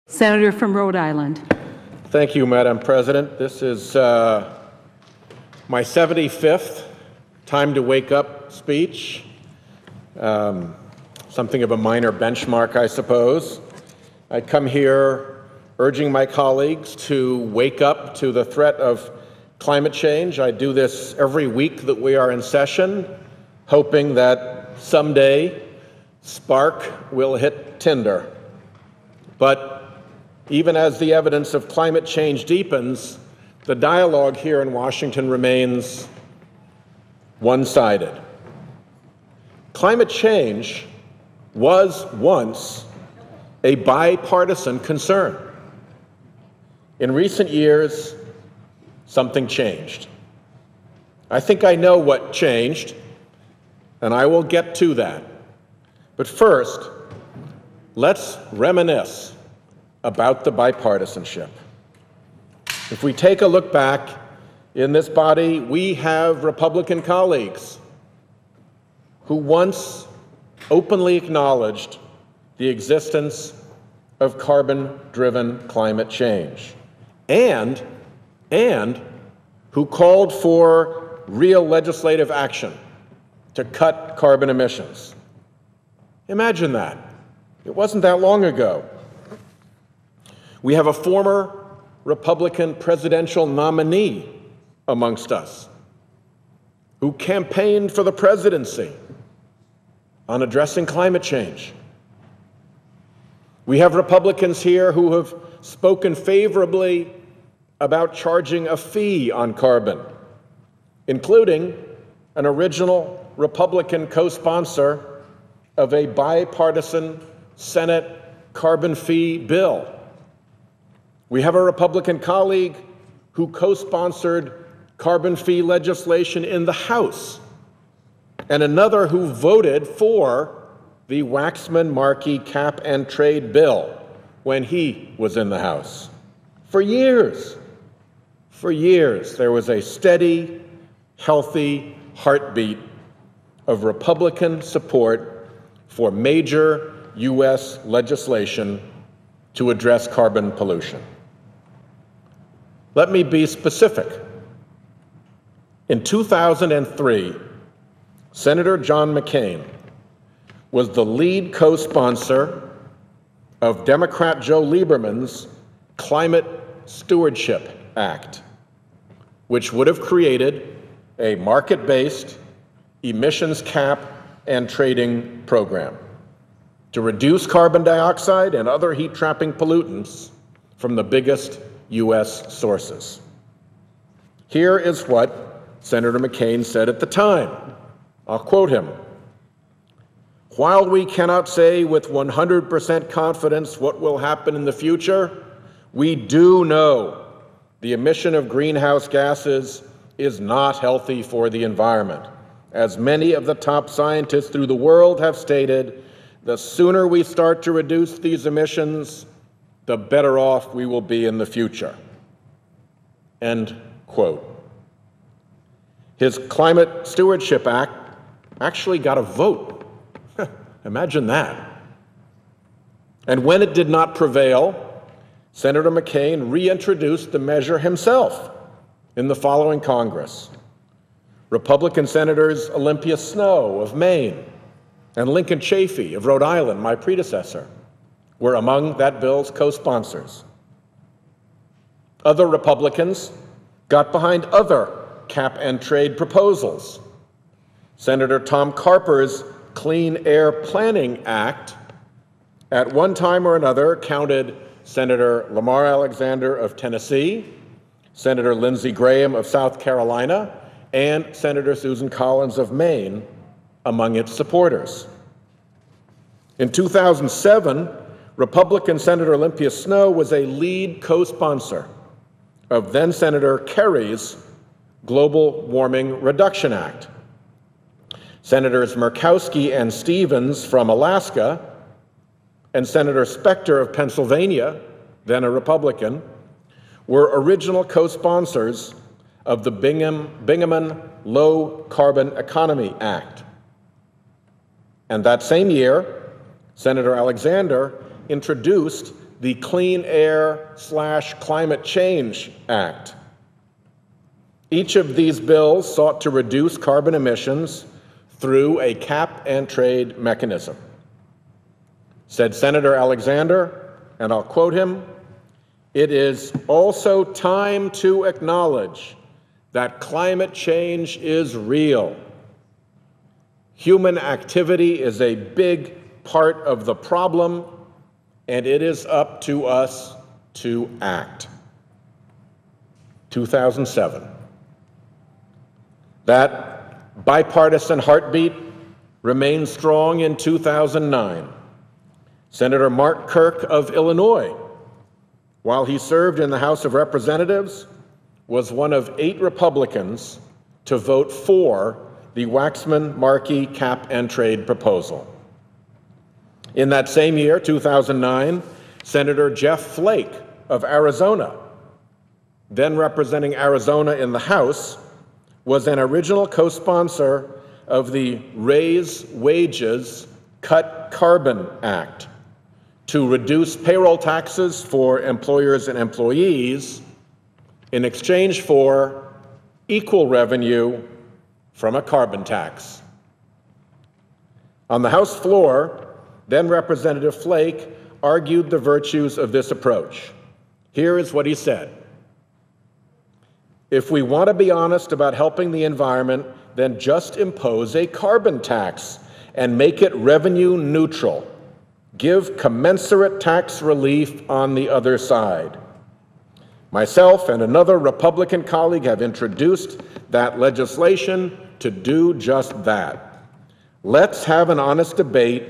Senator from Rhode Island. Thank you, Madam President. This is my 75th time to wake up speech. Something of a minor benchmark, I suppose. I come here urging my colleagues to wake up to the threat of climate change. I do this every week that we are in session, hoping that someday spark will hit tinder. But even as the evidence of climate change deepens, the dialogue here in Washington remains one-sided. Climate change was once a bipartisan concern. In recent years, something changed. I think I know what changed, and I will get to that. But first, let's reminisce about the bipartisanship. If we take a look back in this body, we have Republican colleagues who once openly acknowledged the existence of carbon-driven climate change and who called for real legislative action to cut carbon emissions. Imagine that. It wasn't that long ago. We have a former Republican presidential nominee amongst us who campaigned for the presidency on addressing climate change. We have Republicans here who have spoken favorably about charging a fee on carbon, including an original Republican co-sponsor of a bipartisan Senate carbon fee bill. We have a Republican colleague who co-sponsored carbon fee legislation in the House, and another who voted for the Waxman-Markey cap and trade bill when he was in the House. For years, there was a steady, healthy heartbeat of Republican support for major U.S. legislation to address carbon pollution. Let me be specific. In 2003, Senator John McCain was the lead co-sponsor of Democrat Joe Lieberman's Climate Stewardship Act, which would have created a market-based emissions cap and trading program to reduce carbon dioxide and other heat-trapping pollutants from the biggest U.S. sources. Here is what Senator McCain said at the time. I'll quote him. "While we cannot say with 100% confidence what will happen in the future, we do know the emission of greenhouse gases is not healthy for the environment. As many of the top scientists through the world have stated, the sooner we start to reduce these emissions, the better off we will be in the future." End quote. His Climate Stewardship Act actually got a vote. Imagine that. And when it did not prevail, Senator McCain reintroduced the measure himself in the following Congress. Republican Senators Olympia Snowe of Maine and Lincoln Chafee of Rhode Island, my predecessor, were among that bill's co-sponsors. Other Republicans got behind other cap and trade proposals. Senator Tom Carper's Clean Air Planning Act, at one time or another, counted Senator Lamar Alexander of Tennessee, Senator Lindsey Graham of South Carolina, and Senator Susan Collins of Maine among its supporters. In 2007, Republican Senator Olympia Snowe was a lead co-sponsor of then-Senator Kerry's Global Warming Reduction Act. Senators Murkowski and Stevens from Alaska and Senator Specter of Pennsylvania, then a Republican, were original co-sponsors of the Bingaman Low Carbon Economy Act. And that same year, Senator Alexander introduced the Clean Air/Climate Change Act. Each of these bills sought to reduce carbon emissions through a cap-and-trade mechanism. Said Senator Alexander, and I'll quote him, "It is also time to acknowledge that climate change is real. Human activity is a big part of the problem, and it is up to us to act." 2007. That bipartisan heartbeat remained strong in 2009. Senator Mark Kirk of Illinois, while he served in the House of Representatives, was one of 8 Republicans to vote for the Waxman-Markey cap-and-trade proposal. In that same year, 2009, Senator Jeff Flake of Arizona, then representing Arizona in the House, was an original co-sponsor of the Raise Wages, Cut Carbon Act to reduce payroll taxes for employers and employees in exchange for equal revenue from a carbon tax. On the House floor, then Representative Flake argued the virtues of this approach. Here is what he said: "If we want to be honest about helping the environment, then just impose a carbon tax and make it revenue neutral. Give commensurate tax relief on the other side." Myself and another Republican colleague have introduced that legislation to do just that. Let's have an honest debate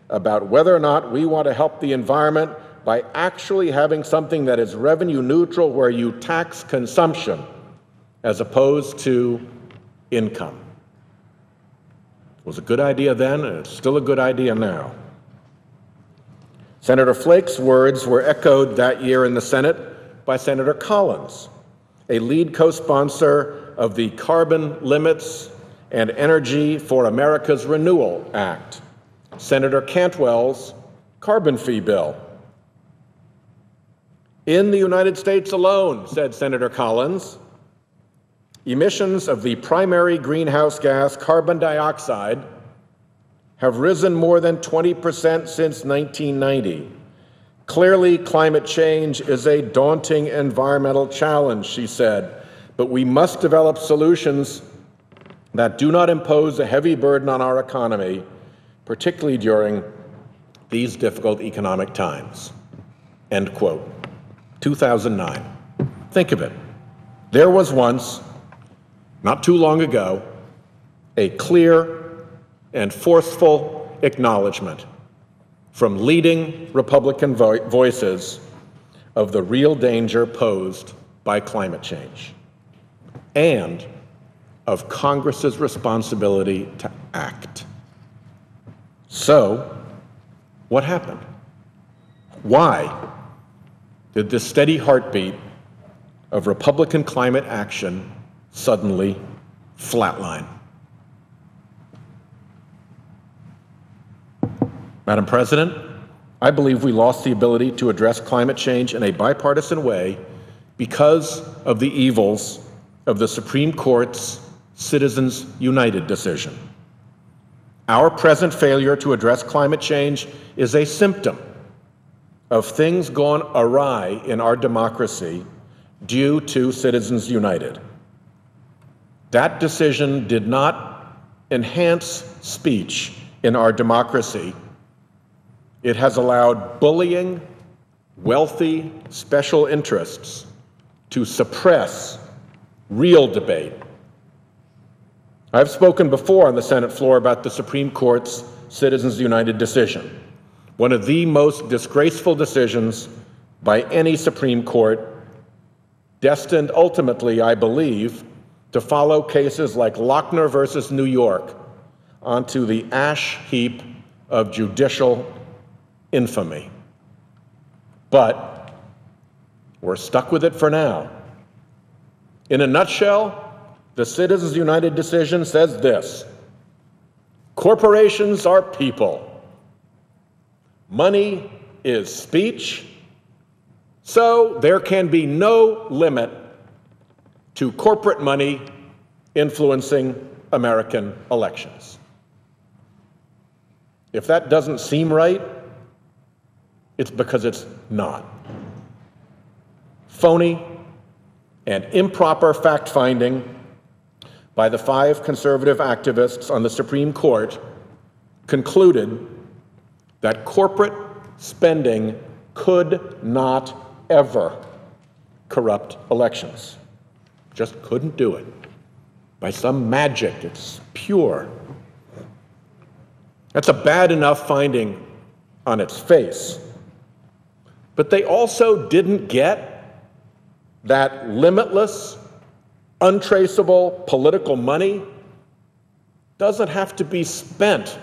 about whether or not we want to help the environment by actually having something that is revenue neutral, where you tax consumption as opposed to income. It was a good idea then, and it's still a good idea now. Senator Flake's words were echoed that year in the Senate by Senator Collins, a lead co-sponsor of the Carbon Limits and Energy for America's Renewal Act, Senator Cantwell's carbon fee bill. "In the United States alone," said Senator Collins, "emissions of the primary greenhouse gas carbon dioxide have risen more than 20% since 1990. Clearly, climate change is a daunting environmental challenge," she said, "but we must develop solutions that do not impose a heavy burden on our economy, particularly during these difficult economic times." End quote. 2009. Think of it. There was once, not too long ago, a clear and forceful acknowledgement from leading Republican voices of the real danger posed by climate change and of Congress's responsibility to act. So, what happened? Why did this steady heartbeat of Republican climate action suddenly flatline? Madam President, I believe we lost the ability to address climate change in a bipartisan way because of the evils of the Supreme Court's Citizens United decision. Our present failure to address climate change is a symptom of things gone awry in our democracy due to Citizens United. That decision did not enhance speech in our democracy. It has allowed bullying, wealthy special interests to suppress real debate. I've spoken before on the Senate floor about the Supreme Court's Citizens United decision, one of the most disgraceful decisions by any Supreme Court, destined ultimately, I believe, to follow cases like Lochner versus New York onto the ash heap of judicial infamy. But we're stuck with it for now. In a nutshell, the Citizens United decision says this: corporations are people. Money is speech, So there can be no limit to corporate money influencing American elections. If that doesn't seem right, it's because it's not. Phony and improper fact-finding by the 5 conservative activists on the Supreme Court concluded that corporate spending could not ever corrupt elections. Just couldn't do it. By some magic, it's pure. That's a bad enough finding on its face. But they also didn't get that limitless, untraceable political money doesn't have to be spent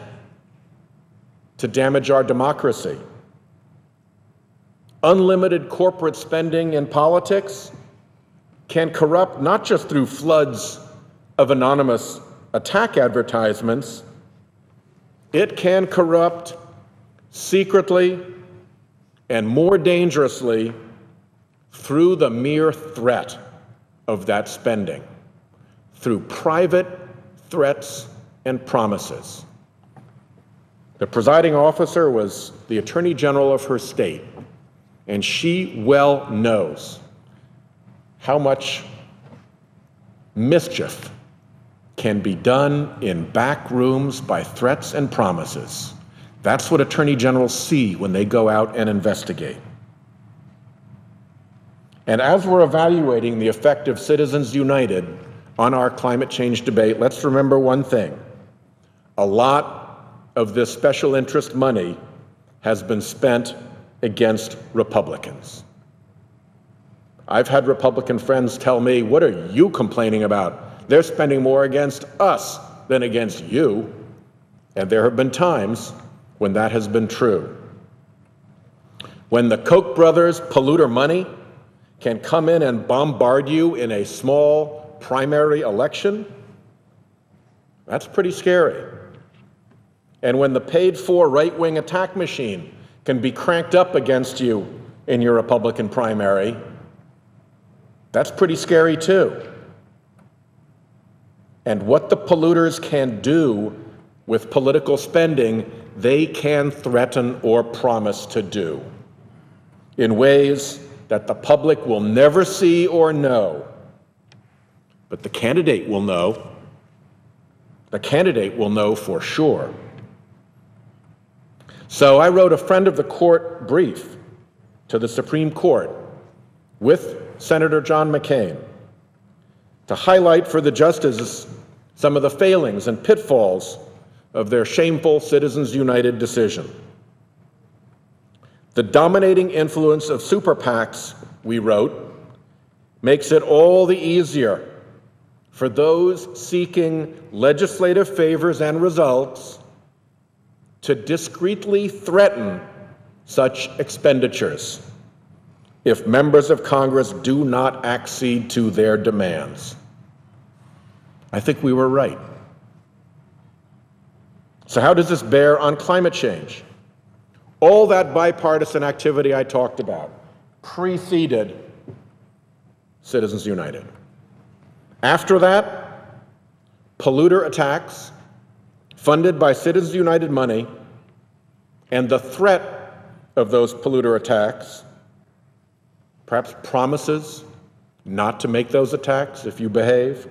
to damage our democracy. Unlimited corporate spending in politics can corrupt not just through floods of anonymous attack advertisements, it can corrupt secretly and more dangerously through the mere threat of that spending, through private threats and promises. The presiding officer was the Attorney General of her state, and she well knows how much mischief can be done in back rooms by threats and promises. That's what attorney generals see when they go out and investigate. And as we're evaluating the effect of Citizens United on our climate change debate, let's remember one thing. A lot of this special interest money has been spent against Republicans. I've had Republican friends tell me, "What are you complaining about? They're spending more against us than against you." And there have been times when that has been true. When the Koch brothers polluter money can come in and bombard you in a small primary election, that's pretty scary. And when the paid-for right-wing attack machine can be cranked up against you in your Republican primary, that's pretty scary too. And what the polluters can do with political spending, they can threaten or promise to do in ways that the public will never see or know. But the candidate will know. The candidate will know for sure. So I wrote a friend of the court brief to the Supreme Court with Senator John McCain to highlight for the justices some of the failings and pitfalls of their shameful Citizens United decision. The dominating influence of super PACs, we wrote, makes it all the easier for those seeking legislative favors and results to discreetly threaten such expenditures if members of Congress do not accede to their demands. I think we were right. So how does this bear on climate change? All that bipartisan activity I talked about preceded Citizens United. After that, polluter attacks funded by Citizens United money and the threat of those polluter attacks, perhaps promises not to make those attacks if you behave,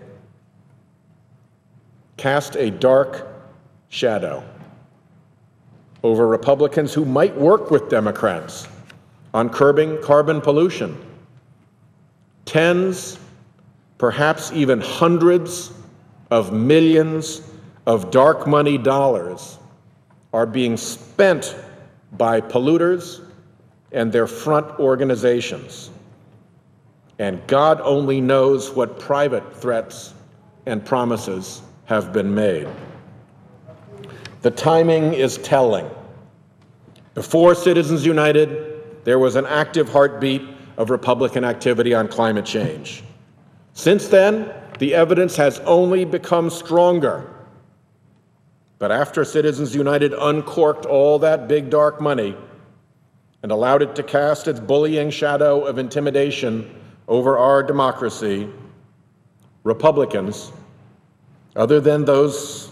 cast a dark shadow over Republicans who might work with Democrats on curbing carbon pollution. Tens, perhaps even hundreds of millions of dark money dollars are being spent by polluters and their front organizations. And God only knows what private threats and promises have been made. The timing is telling. Before Citizens United, there was an active heartbeat of Republican activity on climate change. Since then, the evidence has only become stronger. But after Citizens United uncorked all that big dark money, and allowed it to cast its bullying shadow of intimidation over our democracy, Republicans, other than those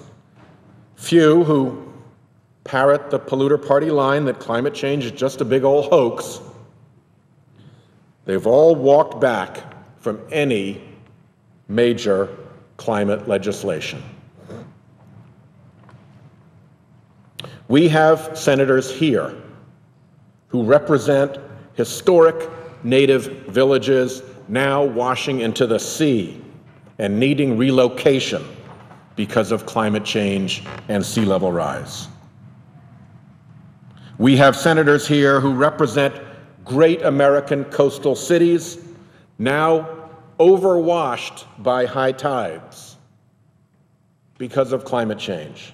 few who parrot the polluter party line that climate change is just a big old hoax, they've all walked back from any major climate legislation. We have senators here who represent historic native villages now washing into the sea and needing relocation because of climate change and sea level rise. We have senators here who represent great American coastal cities now overwashed by high tides because of climate change.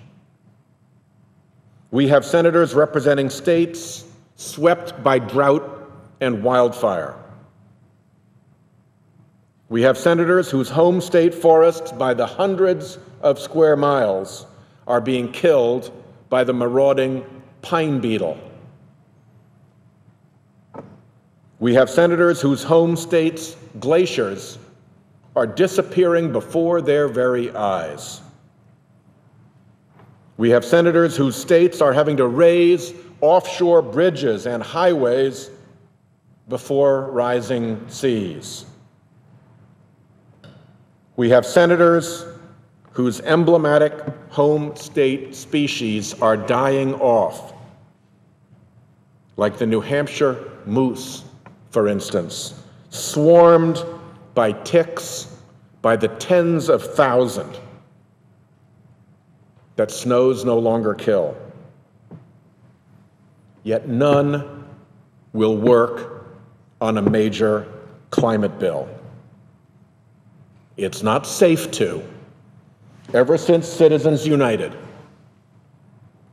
We have senators representing states swept by drought and wildfire. We have senators whose home state forests by the hundreds of square miles are being killed by the marauding pine beetle. We have senators whose home states' glaciers are disappearing before their very eyes. We have senators whose states are having to raise offshore bridges and highways before rising seas. We have senators whose emblematic home state species are dying off, like the New Hampshire moose, for instance, swarmed by ticks by the tens of thousands that snows no longer kill. Yet none will work on a major climate bill. It's not safe to. Ever since Citizens United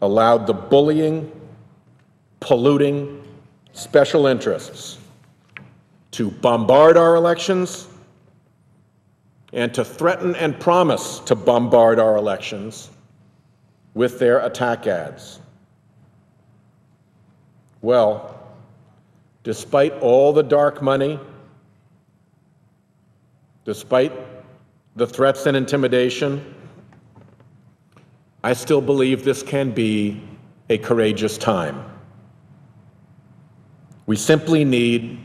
allowed the bullying, polluting special interests to bombard our elections and to threaten and promise to bombard our elections with their attack ads. Well, despite all the dark money, despite the threats and intimidation, I still believe this can be a courageous time. We simply need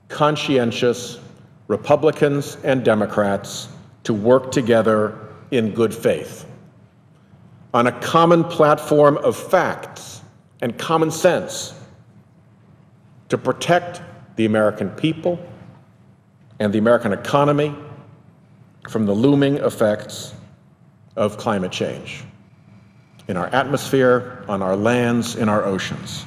conscientious Republicans and Democrats to work together in good faith on a common platform of facts and common sense to protect the American people and the American economy from the looming effects of climate change in our atmosphere, on our lands, in our oceans.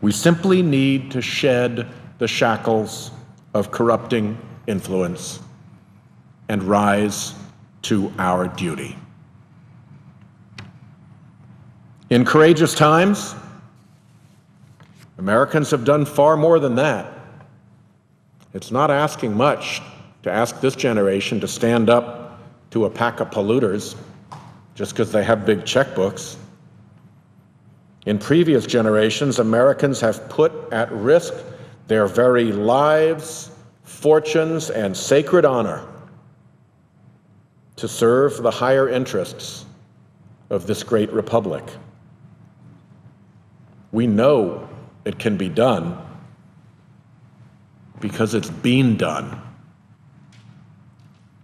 We simply need to shed the shackles of corrupting influence and rise to our duty. In courageous times, Americans have done far more than that. It's not asking much to ask this generation to stand up to a pack of polluters just because they have big checkbooks. In previous generations, Americans have put at risk their very lives, fortunes, and sacred honor to serve the higher interests of this great republic. We know it can be done because it's been done.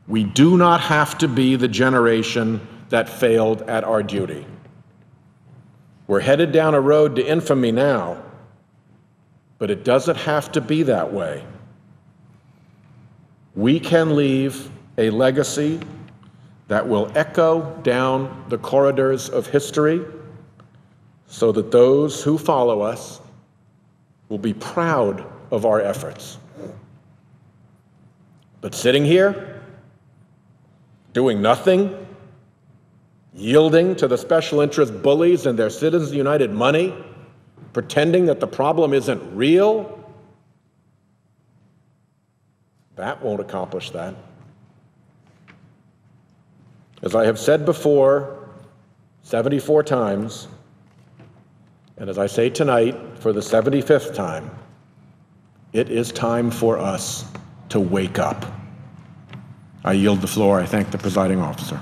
We do not have to be the generation that failed at our duty. We're headed down a road to infamy now, but it doesn't have to be that way. We can leave a legacy that will echo down the corridors of history so that those who follow us will be proud of our efforts. But sitting here, doing nothing, yielding to the special interest bullies and their Citizens United money, pretending that the problem isn't real, that won't accomplish that. As I have said before 74 times, And as I say tonight, for the 75th time, it is time for us to wake up. I yield the floor. I thank the presiding officer.